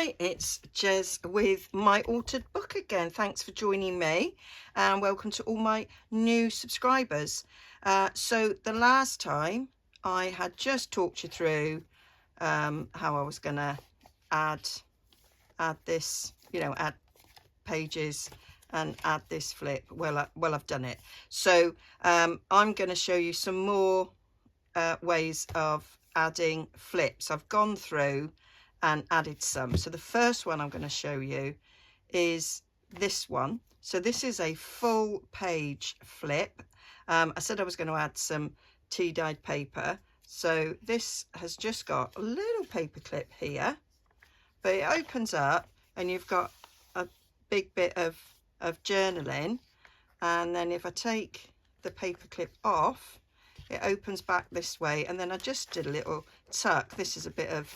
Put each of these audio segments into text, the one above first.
Hi, it's Jez with my altered book again. Thanks for joining me and welcome to all my new subscribers. So the last time I had just talked you through how I was going to add this, add pages and add this flip. Well, I've done it. So I'm going to show you some more ways of adding flips. I've gone through and added some. So the first one I'm going to show you is this one. So this is a full page flip. I said I was going to add some tea dyed paper. So this has just got a little paper clip here, but it opens up and you've got a big bit of journaling. And then if I take the paper clip off, it opens back this way, and then I just did a little tuck. This is a bit of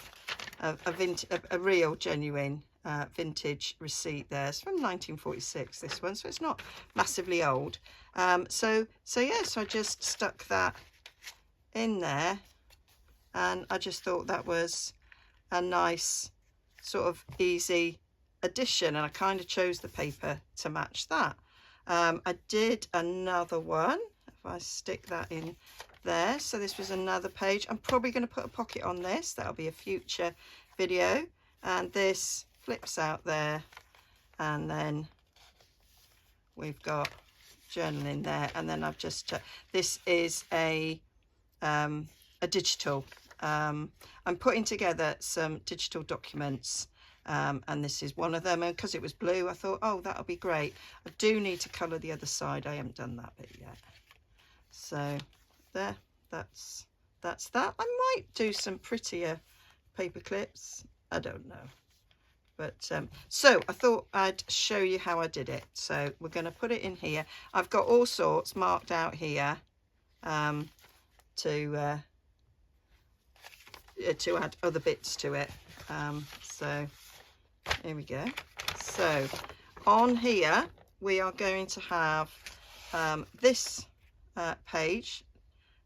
a real genuine vintage receipt there. It's from 1946, this one, so it's not massively old. So I just stuck that in there, and I just thought that was a nice sort of easy addition, and I kind of chose the paper to match that. I did another one. If I stick that in there, so this was another page. I'm probably going to put a pocket on this. That'll be a future video. And this flips out there, and then we've got journaling there. And then I've just this is a digital. I'm putting together some digital documents. And this is one of them, and because it was blue I thought, oh, that'll be great. I do need to colour the other side. I haven't done that bit yet. So there, that's that. I might do some prettier paper clips, I don't know, but so I thought I'd show you how I did it. So we're going to put it in here. I've got all sorts marked out here to add other bits to it. So here we go. So on here we are going to have this page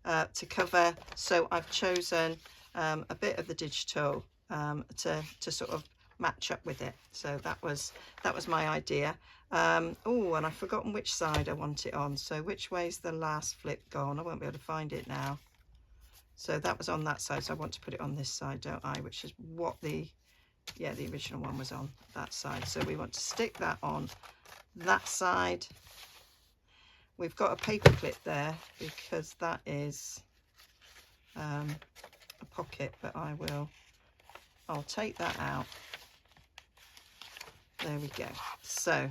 to cover. So I've chosen a bit of the digital to sort of match up with it. So that was my idea. Oh, and I've forgotten which side I want it on. So which way's the last flip gone? I won't be able to find it now. So that was on that side, so I want to put it on this side, don't I? Which is what the original one was on, that side. So we want to stick that on that side. We've got a paper clip there because that is a pocket, but I'll take that out. There we go. So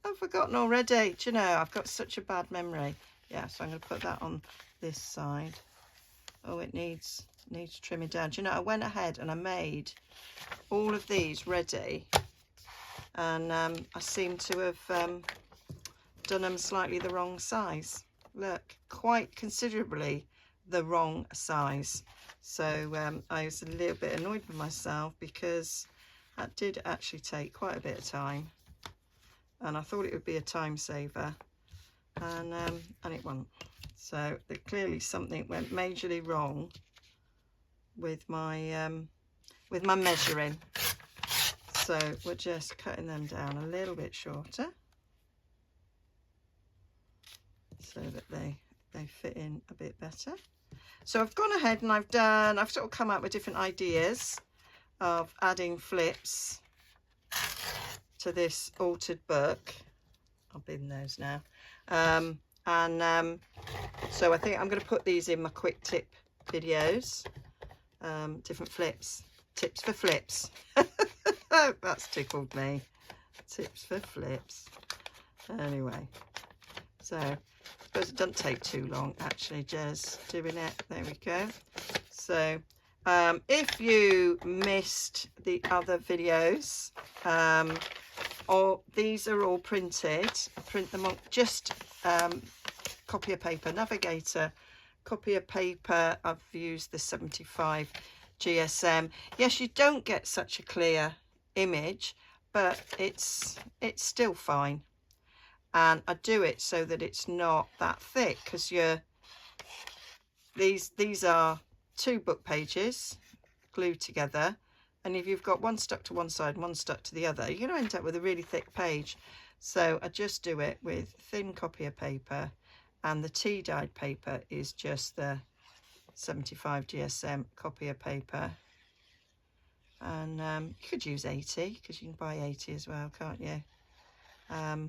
I've forgotten already. Do you know, I've got such a bad memory. Yeah, so I'm going to put that on this side. Oh, it needs trimming down. Do you know, I went ahead and I made all of these ready, and I seem to have done them slightly the wrong size. Look, quite considerably the wrong size. So I was a little bit annoyed with myself because that did actually take quite a bit of time, and I thought it would be a time saver, and it wasn't. So clearly something went majorly wrong with my measuring. So we're just cutting them down a little bit shorter so that they fit in a bit better. So I've gone ahead and I've sort of come up with different ideas of adding flips to this altered book. I'll bin those now. So I think I'm going to put these in my quick tip videos. Different flips, tips for flips. That's tickled me. Tips for flips. Anyway, so I suppose it doesn't take too long actually, Jez, doing it. There we go. So if you missed the other videos, or these are all printed, I print them on just copy of paper, Navigator copy of paper. I've used the 75 GSM. Yes, you don't get such a clear image, but it's still fine. And I do it so that it's not that thick, because these are 2 book pages, glued together, and if you've got one stuck to one side and one stuck to the other, you're going to end up with a really thick page. So I just do it with thin copier paper, and the tea dyed paper is just the 75 GSM copier paper. And you could use 80 because you can buy 80 as well, can't you? But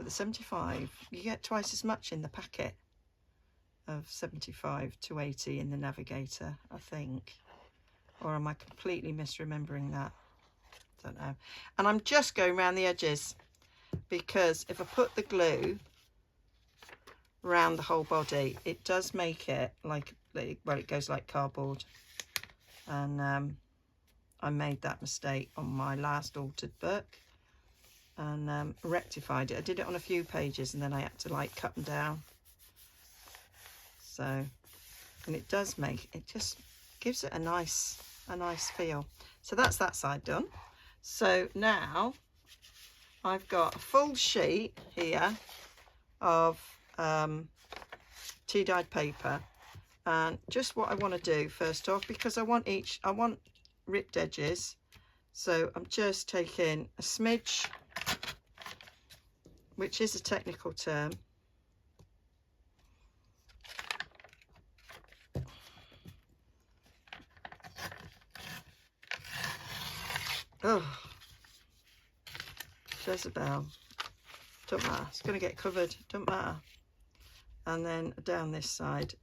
the 75, you get twice as much in the packet of 75 to 80 in the Navigator, I think. Or am I completely misremembering that? Don't know. And I'm just going around the edges, because if I put the glue around the whole body, it does make it like, well, it goes like cardboard. And I made that mistake on my last altered book, and rectified it. I did it on a few pages, and then I had to like cut them down. So, and it does make, it just gives it a nice feel. So that's that side done. So now I've got a full sheet here of tea dyed paper, and just what I want to do first off, because I want ripped edges, so I'm just taking a smidge, which is a technical term, oh, Jezebel, don't matter, it's going to get covered, don't matter. And then down this side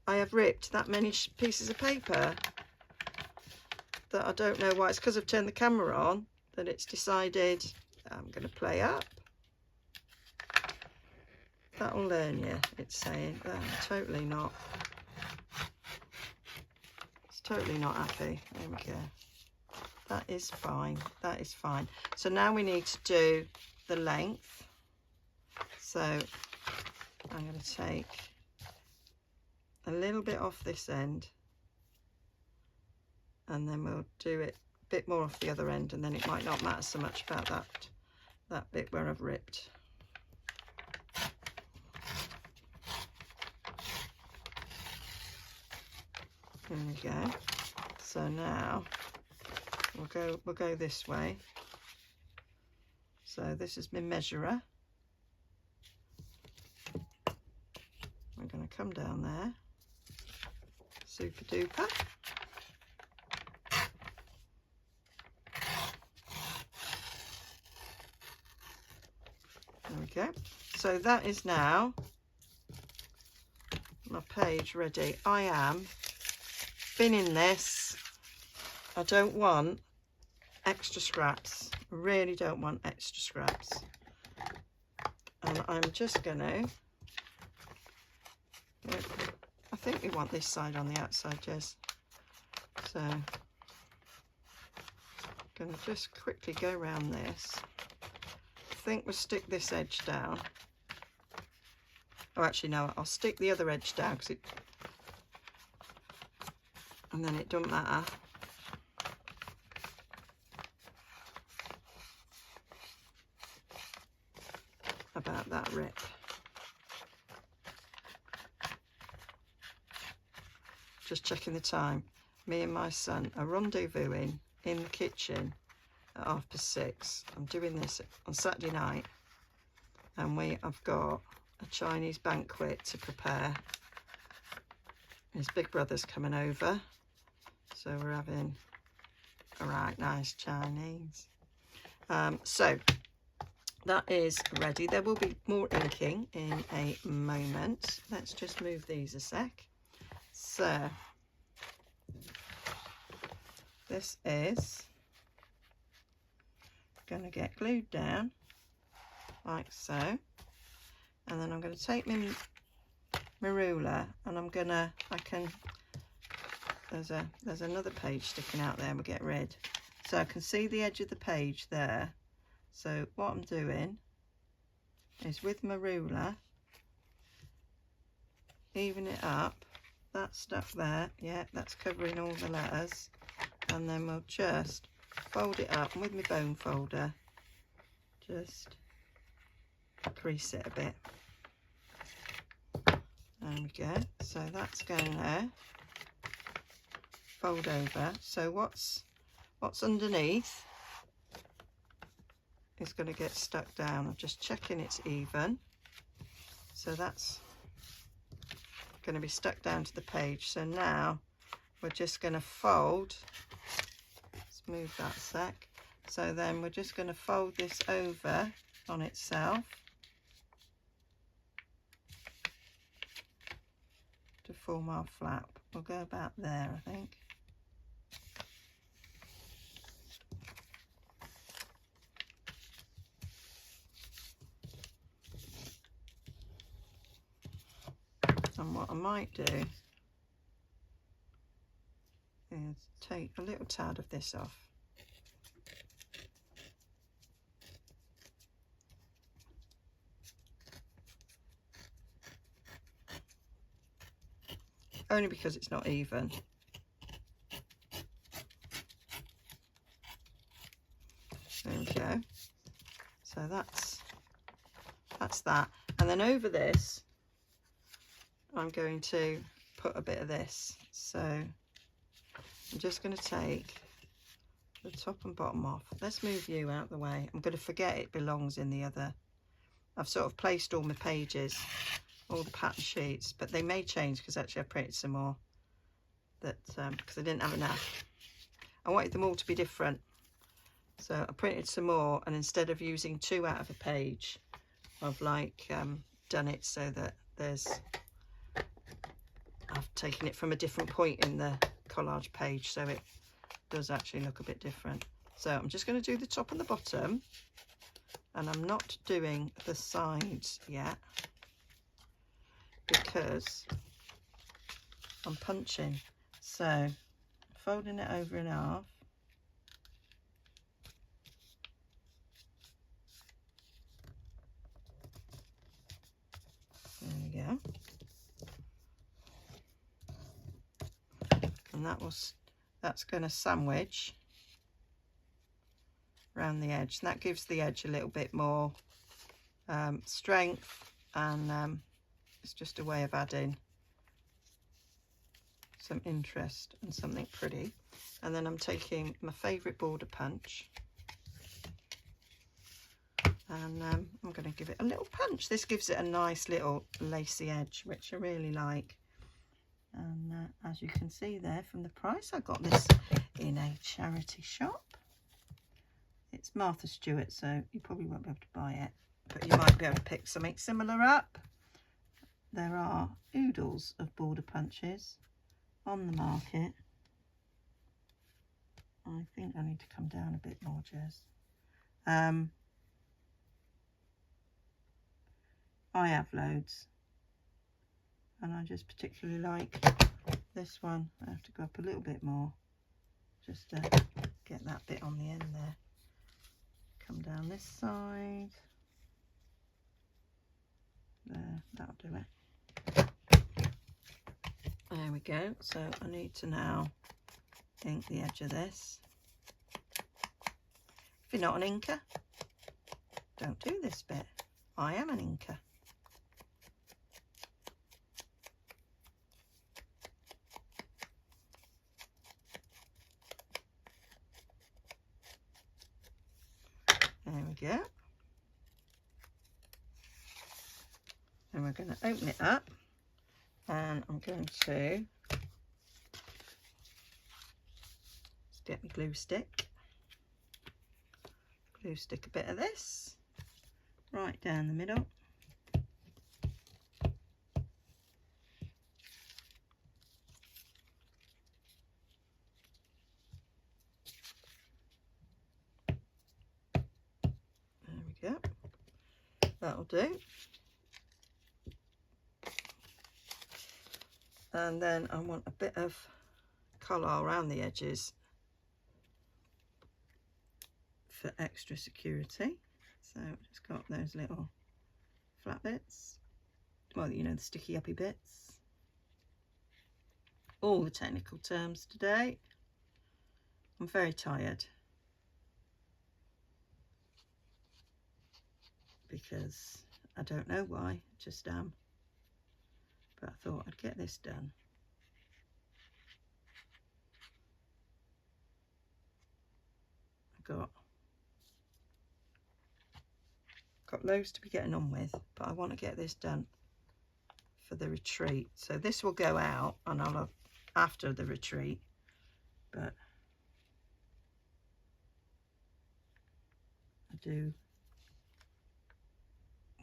I have ripped that many pieces of paper that I don't know why. It's because I've turned the camera on that it's decided I'm going to play up. That'll learn you, it's saying. Oh, totally not. It's totally not happy. There we go. That is fine. That is fine. So now we need to do the length. So I'm going to take a little bit off this end, and then we'll do it a bit more off the other end, and then it might not matter so much about that bit where I've ripped. There we go. So now we'll go this way. So this is my measurer. I'm going to come down there, super duper. There we go. So that is now my page ready. I am binning this. I don't want extra scraps. I really don't want extra scraps. And I'm just going to, I think we want this side on the outside, Jez. So I'm going to just quickly go around this. I think we'll stick this edge down. Oh, actually no, I'll stick the other edge down, because and then it doesn't matter. About that rip. Just checking the time. Me and my son are rendezvousing in the kitchen at 6:30. I'm doing this on Saturday night, and I've got a Chinese banquet to prepare. His big brother's coming over, so we're having a right nice Chinese. So that is ready. There will be more inking in a moment. Let's just move these a sec. So this is going to get glued down like so, and then I'm going to take my ruler, and there's another page sticking out there, we'll get rid. So I can see the edge of the page there. So what I'm doing is with my ruler, even it up, that stuff there, yeah, that's covering all the letters, and then we'll just fold it up, and with my bone folder just crease it a bit. There we go. So that's going there. Fold over. So what's underneath is going to get stuck down. I'm just checking it's even. So that's going to be stuck down to the page. So now we're just going to fold. Let's move that a sec. So then we're just going to fold this over on itself to form our flap. We'll go about there, I think. And what I might do is take a little tad of this off. Only because it's not even. There we go. So that's that. And then over this, I'm going to put a bit of this. So I'm just going to take the top and bottom off. Let's move you out of the way. I'm going to forget it belongs in the other. I've sort of placed all my pages, all the pattern sheets, but they may change because actually I printed some more that because I didn't have enough. I wanted them all to be different. So I printed some more, and instead of using 2 out of a page, I've like done it so that I've taken it from a different point in the collage page, so it does actually look a bit different. So I'm just going to do the top and the bottom, and I'm not doing the sides yet because I'm punching. So folding it over in half. There we go. And that's going to sandwich around the edge, and that gives the edge a little bit more strength, and it's just a way of adding some interest and something pretty. And then I'm taking my favourite border punch, and I'm going to give it a little punch. This gives it a nice little lacy edge, which I really like. And as you can see there from the price, I got this in a charity shop. It's Martha Stewart, so you probably won't be able to buy it, but you might be able to pick something similar up. There are oodles of border punches on the market. I think I need to come down a bit more, Jez. I have loads, and I just particularly like this one. I have to go up a little bit more just to get that bit on the end there. Come down this side. There, that'll do it. There we go. So I need to now ink the edge of this. If you're not an inker, don't do this bit. I am an inker. There we go. And we're going to open it up, and I'm going to get my glue stick a bit of this right down the middle. There we go. That'll do. And then I want a bit of colour around the edges for extra security. So I've just got those little flat bits, well, you know, the sticky uppy bits. All the technical terms today. I'm very tired because I don't know why, just am. but I thought I'd get this done. I've got loads to be getting on with, but I want to get this done for the retreat. So this will go out and I'll have after the retreat, but I do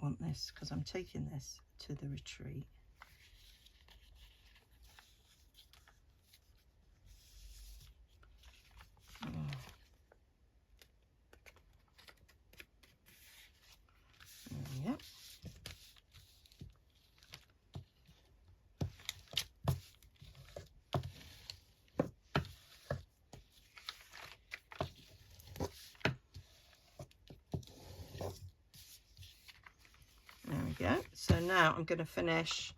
want this because I'm taking this to the retreat. Yep. There we go. So now I'm going to finish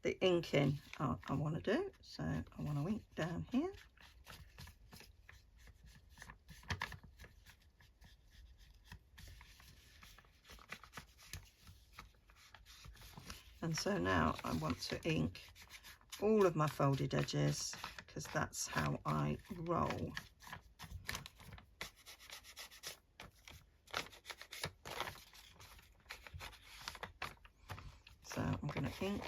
the inking I want to do. So I want to ink down here. And so now I want to ink all of my folded edges because that's how I roll. So I'm going to ink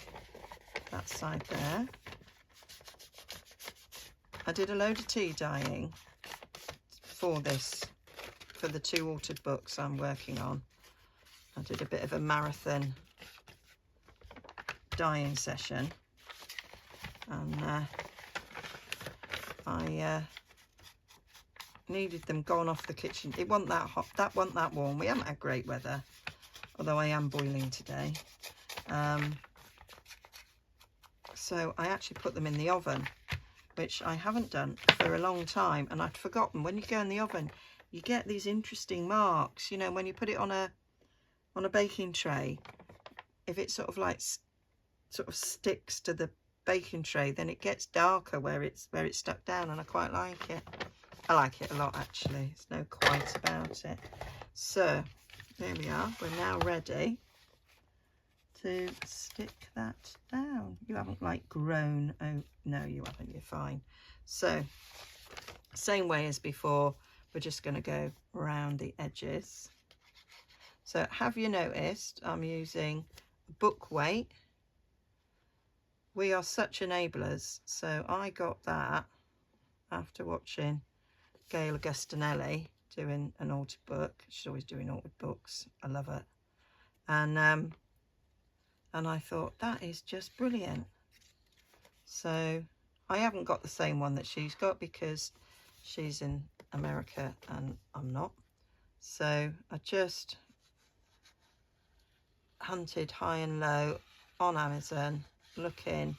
that side there. I did a load of tea dyeing for this, for the 2 altered books I'm working on. I did a bit of a marathon dyeing session, and I needed them gone off the kitchen. It wasn't that hot, that wasn't that warm. We haven't had great weather, although I am boiling today. So I actually put them in the oven, which I haven't done for a long time, and I'd forgotten when you go in the oven you get these interesting marks, you know, when you put it on a baking tray. If it sort of sticks to the baking tray, then it gets darker where it's stuck down, and I quite like it. I like it a lot, actually. There's no quite about it. So there we are. We're now ready to stick that down. You haven't like grown. Oh no, you haven't. You're fine. So same way as before, we're just going to go around the edges. So have you noticed I'm using book weight? We are such enablers. So I got that after watching Gail Augustinelli doing an altered book. She's always doing altered books. I love it. And I thought that is just brilliant. So I haven't got the same one that she's got because she's in America and I'm not. So I just hunted high and low on Amazon, looking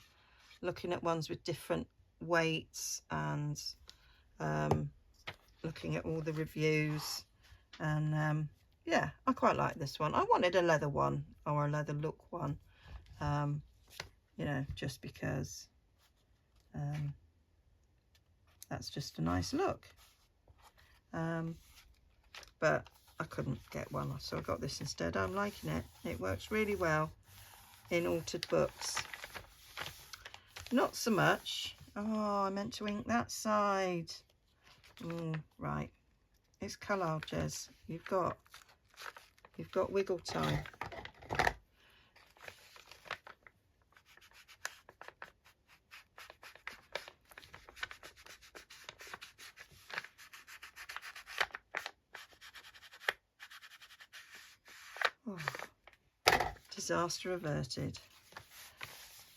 at ones with different weights, and looking at all the reviews, and yeah, I quite like this one. I wanted a leather one or a leather look one, you know, just because that's just a nice look. But I couldn't get one, so I got this instead. I'm liking it. It works really well in altered books. Not so much. Oh, I meant to ink that side. Right. It's Carlisle, Jez. You've got wiggle time. Oh, disaster averted.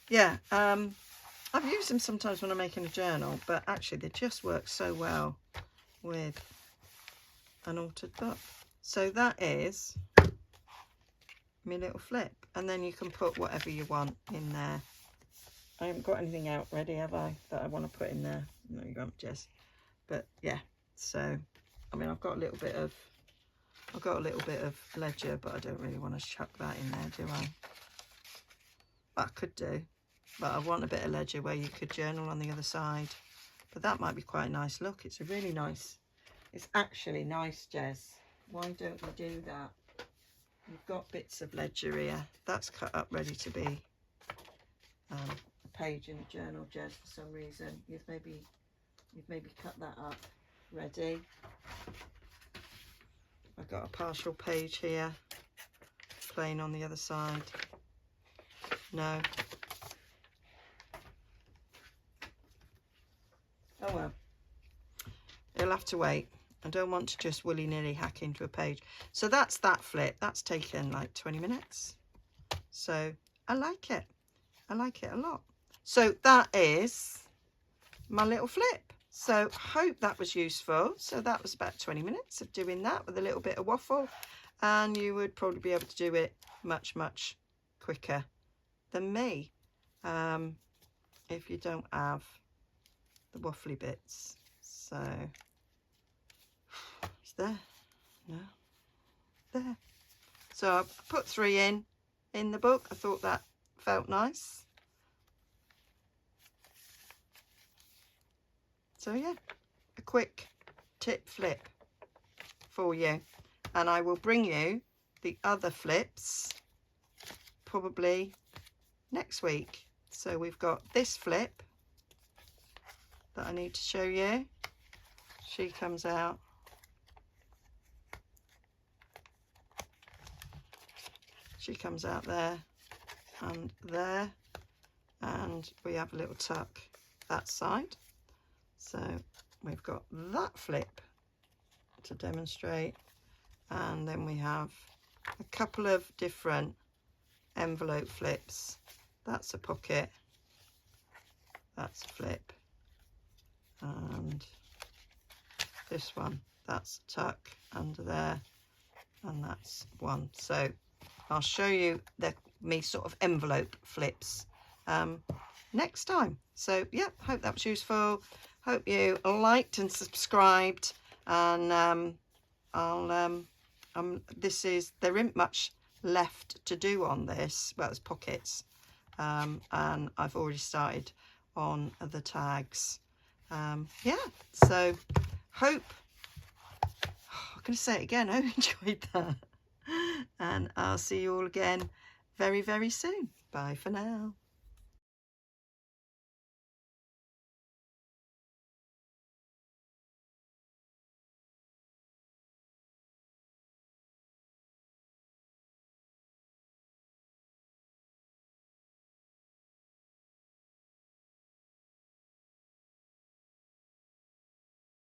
Yeah, I've used them sometimes when I'm making a journal, but actually they just work so well with an altered book. So that is my little flip, and then you can put whatever you want in there. I haven't got anything out ready, have I, that I want to put in there? No, you haven't, Jess. But yeah, so I mean, I've got a little bit of ledger, but I don't really want to chuck that in there, do I? But I could do, but I want a bit of ledger where you could journal on the other side. But that might be quite a nice look. It's a really nice, it's actually nice, Jez. Why don't we do that? You've got bits of ledger here. That's cut up ready to be a page in a journal, Jez, for some reason. You've maybe cut that up. Ready? I've got a partial page here, plain on the other side. No. Oh well. It'll have to wait. I don't want to just willy-nilly hack into a page. So that's that flip. That's taken like 20 minutes. So I like it. I like it a lot. So that is my little flip. So hope that was useful. So that was about 20 minutes of doing that with a little bit of waffle. And you would probably be able to do it much, much quicker than me. If you don't have the waffly bits. So it's there. No. There. So I put 3 in the book. I thought that felt nice. So yeah, a quick tip flip for you. And I will bring you the other flips probably next week. So we've got this flip that I need to show you. She comes out. She comes out there and there. And we have a little tuck that side. So we've got that flip to demonstrate, and then we have a couple of different envelope flips. That's a pocket, that's a flip, and this one, that's a tuck under there, and that's one. So I'll show you me sort of envelope flips next time. So yeah, hope that was useful. Hope you liked and subscribed, and there isn't much left to do on this. Well, it's pockets, and I've already started on the tags. Yeah, so hope, I'm going to say it again, I enjoyed that, and I'll see you all again very, very soon. Bye for now.